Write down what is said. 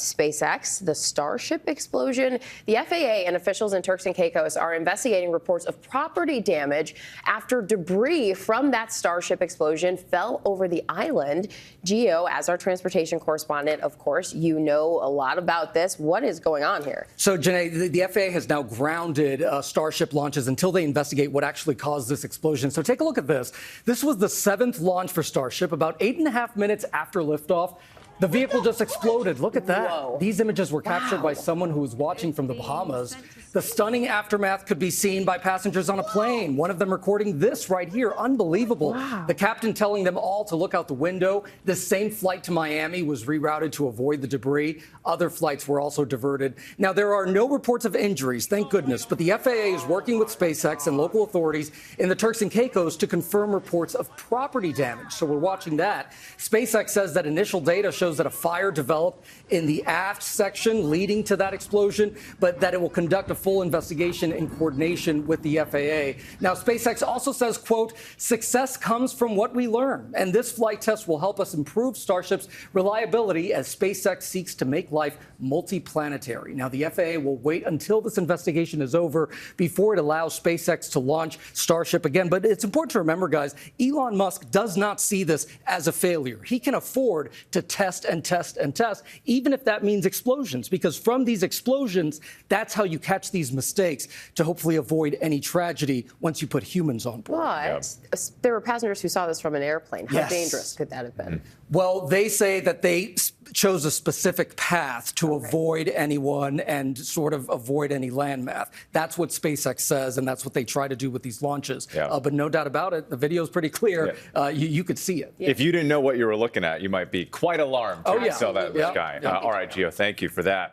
SpaceX, the Starship explosion. The FAA and officials in Turks and Caicos are investigating reports of property damage after debris from that Starship explosion fell over the island. Gio, as our transportation correspondent, of course, you know a lot about this. What is going on here? So, Janae, the FAA has now grounded Starship launches until they investigate what actually caused this explosion. So take a look at this. This was the 7th launch for Starship, about 8.5 minutes after liftoff. The vehicle just exploded. Look at that. Whoa. These images were captured by someone who was watching from the Bahamas. The stunning aftermath could be seen by passengers on a plane. One of them recording this right here. Unbelievable. Wow. The captain telling them all to look out the window. This same flight to Miami was rerouted to avoid the debris. Other flights were also diverted. Now, there are no reports of injuries, thank goodness, but the FAA is working with SpaceX and local authorities in the Turks and Caicos to confirm reports of property damage. So we're watching that. SpaceX says that initial data shows that a fire developed in the aft section leading to that explosion, but that it will conduct a full investigation in coordination with the FAA. Now, SpaceX also says, quote, success comes from what we learn, and this flight test will help us improve Starship's reliability as SpaceX seeks to make life multiplanetary. Now, the FAA will wait until this investigation is over before it allows SpaceX to launch Starship again. But it's important to remember, guys, Elon Musk does not see this as a failure. He can afford to test and test and test, even if that means explosions, because from these explosions, that's how you catch these mistakes to hopefully avoid any tragedy once you put humans on board. But there were passengers who saw this from an airplane. How Yes. dangerous could that have been? Well, they say that they chose a specific path to avoid anyone and sort of avoid any landmass. That's what SpaceX says, and that's what they try to do with these launches. But no doubt about it, the video is pretty clear. You could see it. If you didn't know what you were looking at, you might be quite alarmed when you saw that in the sky. All right, Gio, thank you for that.